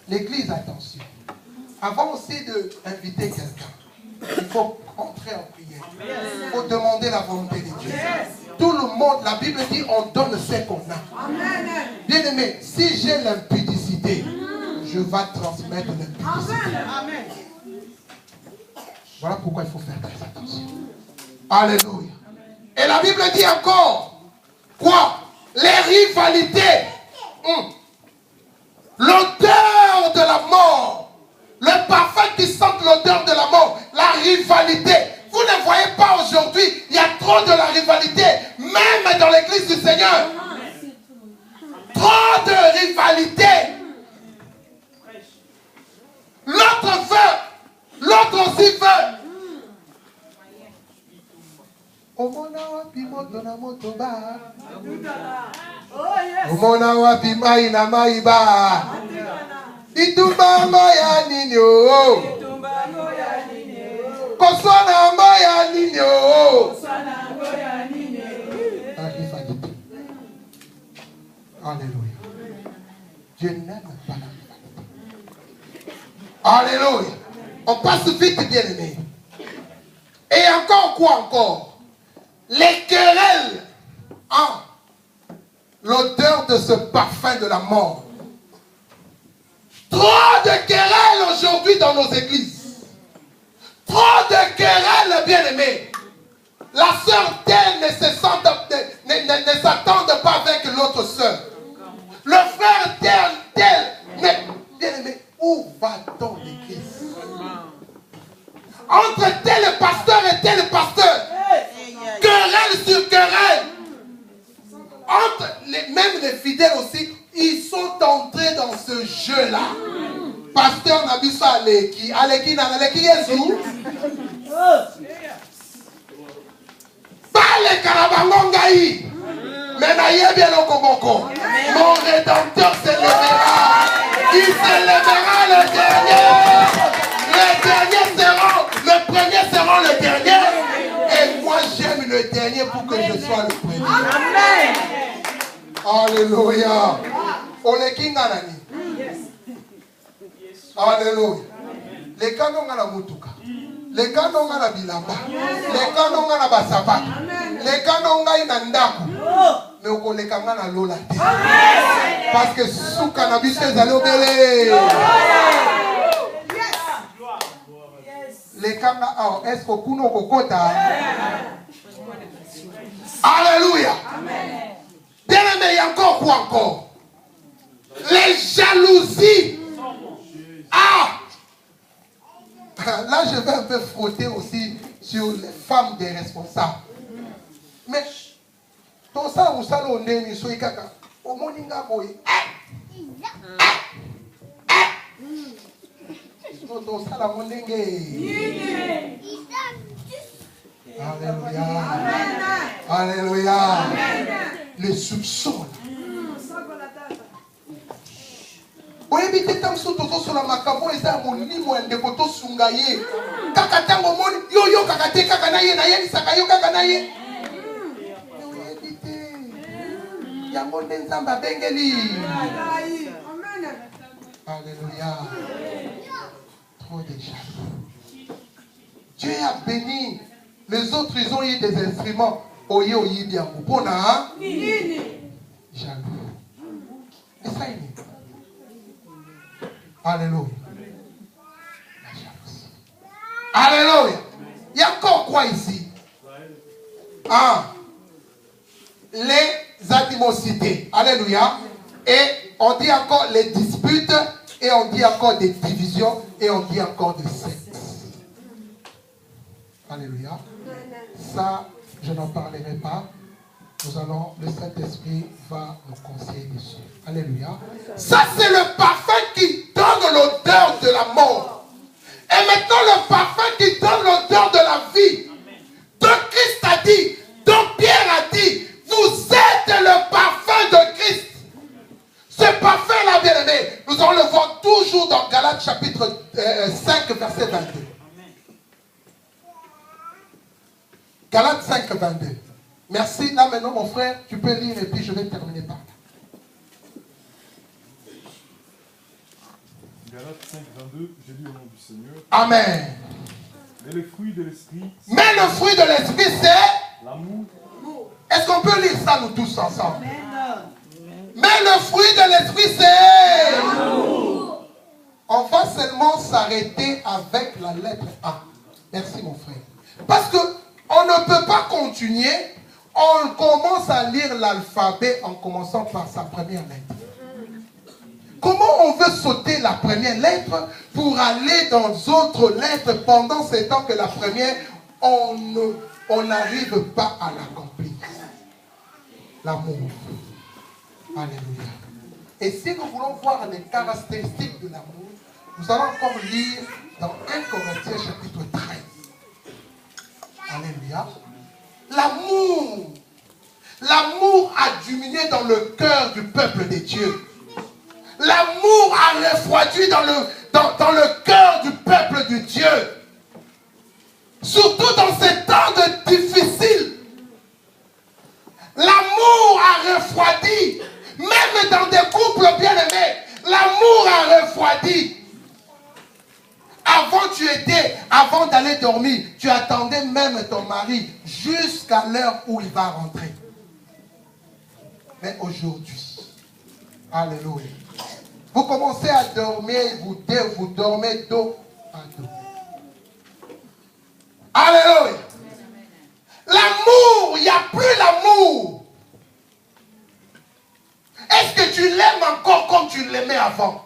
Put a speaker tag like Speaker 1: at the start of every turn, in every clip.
Speaker 1: l'église, attention. Avant aussi d'inviter quelqu'un, il faut entrer en prière. Il faut demander la volonté de Dieu. Tout le monde, la Bible dit, on donne ce qu'on a. Bien aimé, si j'ai l'impudicité, je vais transmettre l'impudicité. Voilà pourquoi il faut faire très attention. Alléluia. Et la Bible dit encore, quoi? Les rivalités. L'odeur de la mort. Le parfum qui sent l'odeur de la mort. La rivalité. Vous ne voyez pas aujourd'hui, il y a trop de la rivalité. Même dans l'église du Seigneur. Trop de rivalité. L'autre veut. L'autre aussi veut. Omona wapi moto na moto ba. Omona wapi mai na mai ba. Itumba moya nini o. Koswana moya nini o. Alléluia. Dieu n'aime pas la rivalité. Alléluia. On passe vite, bien aimé. Et encore quoi encore? Les querelles. L'odeur de ce parfum de la mort. Trop de querelles aujourd'hui dans nos églises. Trop de querelles, bien aimés. La sœur telle ne s'attend pas avec l'autre sœur. Le frère tel. Mais, bien aimé, où va-t-on l'église? Entre tel pasteur et tel pasteur. Querelle sur querelle. Même les fidèles aussi, ils sont entrés dans ce jeu-là. Pasteur Nabiso Aleki. Aleki Yesu. Pas les Karabangongaï. Mais naïe bien le Komoko. Mon rédempteur s'élèvera. Il s'élèvera le dernier. Les derniers seront, le premier seront le dernier. Et moi j'aime le dernier pour que je sois le premier. Amen. Alléluia. Olekinganani. Alléluia. Les canons à la mutuka. Les canons à la bilamba. Les canons à la basaba. Les canons à la ndaku. Mais on les canons à la lola. Parce que sous cannabis c'est allé au belé. Les canons est-ce qu'on kuno kokota? Alléluia. Bien aimé, il y a encore quoi encore? Les jalousies. Là, je vais un peu frotter aussi sur les femmes des responsables. Mais, tout ça, vous savez, on est sur les caca. Au moninga boy. Tout ça, la moninga. Alléluia. Alléluia. Les soupçons. On évite tant sur la macabo et ça mon niveau de koto sungaye. Kaka tango mon yo kakate kakanaye na yeni sakayo kakanaye. On évite. Yango nzamba bengeli. Amen. Alléluia. Trop de jaloux. Dieu a béni. Les autres ils ont eu des instruments. Oye bien. Bona. Jaloux. Et ça y est. Alléluia. La jalousie. Alléluia. Il y a encore quoi ici? Les animosités. Alléluia. Et on dit encore les disputes. Et on dit encore des divisions. Et on dit encore des sectes. Alléluia. Ça, je n'en parlerai pas. Le Saint-Esprit va nous conseiller dessus. Alléluia. Ça, c'est le parfum qui donne l'odeur de la mort. Et maintenant, le parfum qui donne l'odeur de la vie. Donc, Christ a dit, donc Pierre a dit, vous êtes le parfum de Christ. Ce parfum-là, bien aimé, nous allons le voir toujours dans Galates chapitre 5, verset 22. Galates 5, 22. Merci. Là maintenant, mon frère, tu peux lire et puis je vais terminer par là.
Speaker 2: Galates 5, 22, j'ai lu au nom du Seigneur.
Speaker 1: Amen.
Speaker 2: Mais le fruit de l'esprit.
Speaker 1: Mais le fruit de l'esprit, c'est
Speaker 2: l'amour.
Speaker 1: Est-ce qu'on peut lire ça nous tous ensemble? Mais le fruit de l'esprit, c'est l'amour. On va seulement s'arrêter avec la lettre A. Merci mon frère. Parce que on ne peut pas continuer. On commence à lire l'alphabet en commençant par sa première lettre. Comment on veut sauter la première lettre pour aller dans d'autres lettres pendant ce temps que la première, on n'arrive pas à l'accomplir? L'amour. Alléluia. Et si nous voulons voir les caractéristiques de l'amour, nous allons encore lire dans 1 Corinthiens chapitre 13. Alléluia. L'amour. L'amour a diminué dans le cœur du peuple de Dieu. L'amour a refroidi dans le cœur du peuple de Dieu. Surtout dans ces temps difficiles. L'amour a refroidi. Même dans des couples bien-aimés, l'amour a refroidi. Avant d'aller dormir, tu attendais même ton mari jusqu'à l'heure où il va rentrer. Mais aujourd'hui, alléluia, vous commencez à dormir, vous dormez dos à dos. Alléluia. L'amour, il n'y a plus l'amour. Est-ce que tu l'aimes encore comme tu l'aimais avant?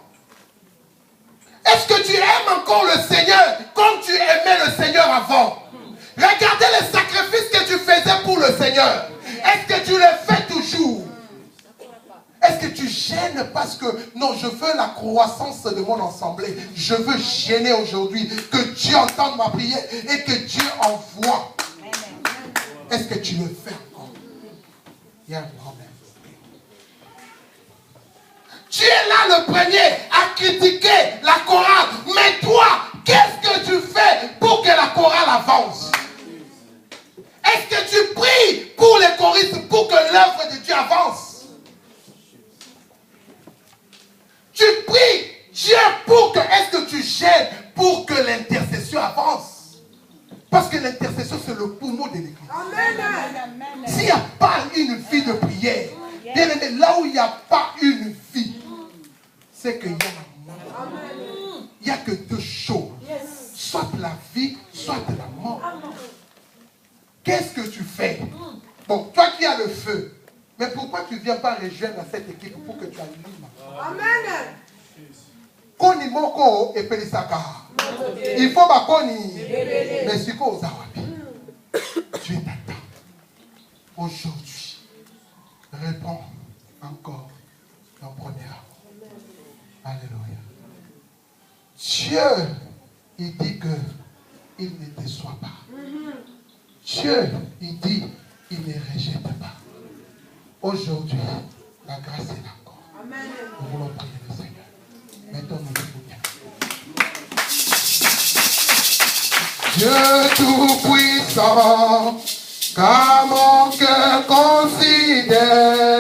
Speaker 1: Est-ce que tu aimes encore le Seigneur comme tu aimais le Seigneur avant? Regardez les sacrifices que tu faisais pour le Seigneur. Est-ce que tu les fais toujours? Est-ce que tu gênes parce que, non, je veux la croissance de mon assemblée. Je veux gêner aujourd'hui, que Dieu entende ma prière et que Dieu envoie. Est-ce que tu le fais encore? Il y a un problème. Tu es là le premier à critiquer la chorale. Mais toi, qu'est-ce que tu fais pour que la chorale avance? Est-ce que tu pries pour les choristes pour que l'œuvre de Dieu avance? Tu pries Dieu pour que, est-ce que tu gênes pour que l'intercession avance? Parce que l'intercession, c'est le poumon de l'église. S'il n'y a pas une vie de prière, là où il n'y a pas une vie, c'est qu'il y a la mort. Il n'y a que deux choses. Soit la vie, soit la mort. Qu'est-ce que tu fais? Bon, toi qui as le feu, mais pourquoi tu ne viens pas rejoindre cette équipe pour que tu allumes? Amen. Koni moko et pelisaka. Il faut ma koni. Mais c'est quoi aux Arabes? Dieu t'attend. Aujourd'hui, réponds encore ton premier amour. Alléluia. Dieu, il dit que il ne déçoit pas. Dieu, il dit, il ne rejette pas. Aujourd'hui, la grâce est encore. Amen. Nous voulons prier le Seigneur. Mettons-nous debout. Dieu Tout-Puissant, car mon cœur considère